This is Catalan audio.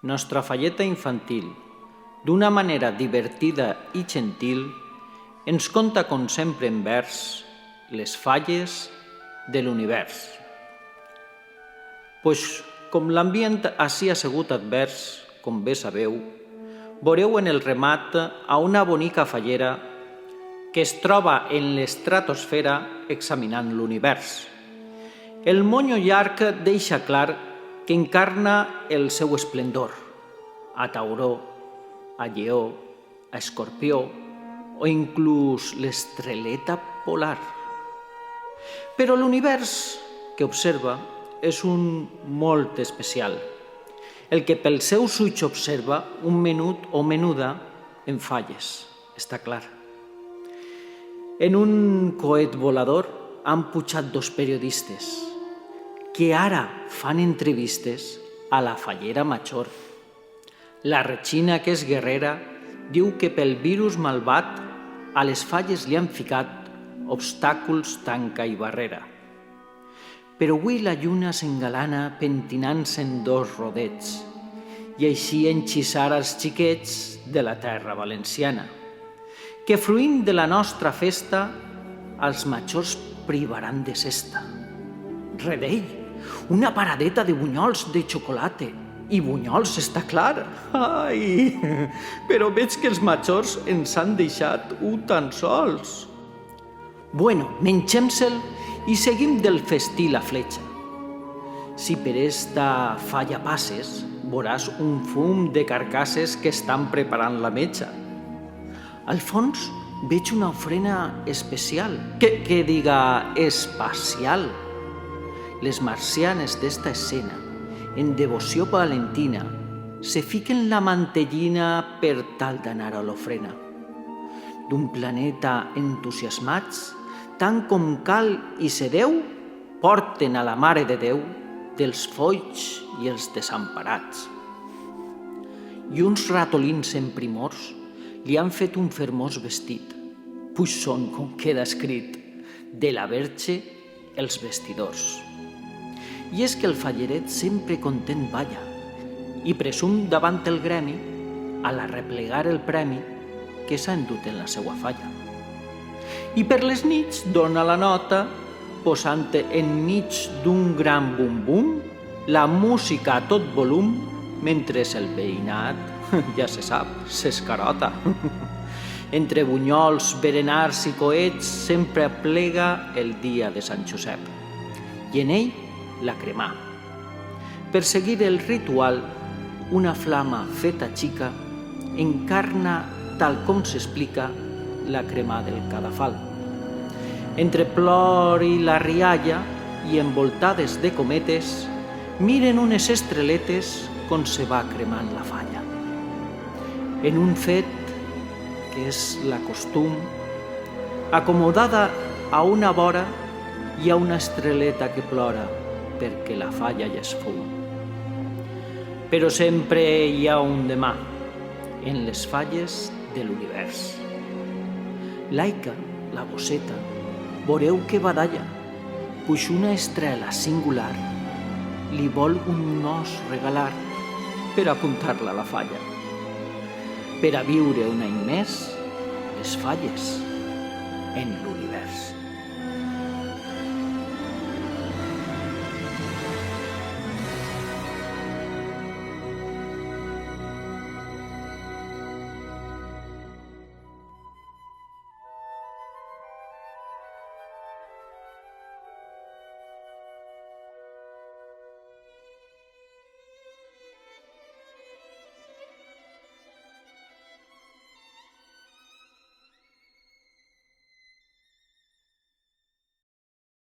nostra falleta infantil, d'una manera divertida i gentil, ens conta, com sempre en vers, les falles de l'univers. Pues, com l'ambient ací assegut advers, com bé sabeu, veureu en el remat a una bonica fallera que es troba en l'estratosfera examinant l'univers. El monyo llarg deixa clar que encarna el seu esplendor a Tauró, a Lleó, a Escorpió o inclús l'estreleta polar. Però l'univers que observa és un molt especial, el que pel seus ulls observa un menut o menuda en falles, està clar. En un coet volador han pujat dos periodistes que ara fan entrevistes a la fallera major. La Regina, que és guerrera, diu que pel virus malvat a les falles li han ficat obstàculs, tanca i barrera. Però avui la lluna s'engalana pentinant-se en dos rodets i així enxissar els xiquets de la terra valenciana, que fruint de la nostra festa els majors privaran de cesta. Redell, una paradeta de bunyols de xocolate i bunyols, està clar. Ai, però veig que els majors ens han deixat un tan sols. Bueno, mengem-se'l i seguim del festí la fletxa. Si per esta falla passes, veuràs un fum de carcasses que estan preparant la metxa. Al fons veig una ofrena especial, que diga espacial. Les marcianes d'esta escena, en devoció valentina, se fiquen la mantellina per tal d'anar a l'ofrena. D'un planeta entusiasmats, tant com cal i se deu, porten a la Mare de Déu dels folls i els desemparats. I uns ratolins en primors li han fet un fermós vestit, pues són, com queda escrit, de la Verge els vestidors. I és que el falleret sempre content balla i presum davant el gremi a la replegar el premi que s'ha endut en la seua falla. I per les nits dona la nota posant enmig d'un gran bum-bum la música a tot volum mentre el veïnat, ja se sap, s'escarota. Entre bunyols, berenars i coets sempre aplega el dia de Sant Josep i en ell la cremà. Per seguir el ritual, una flama feta xica encarna, tal com s'explica, la cremà del cadafal. Entre plor i la rialla i envoltades de cometes, miren unes estreletes com se va cremant la falla. En un fet que és la costum, acomodada a una vora hi ha una estreleta que plora perquè la falla ja es fum. Però sempre hi ha un demà en les falles de l'univers. Laica, la bosseta, veureu que badalla, puix una estrela singular li vol un os regalar per apuntar-la a la falla. Per a viure un any més, les falles en l'univers.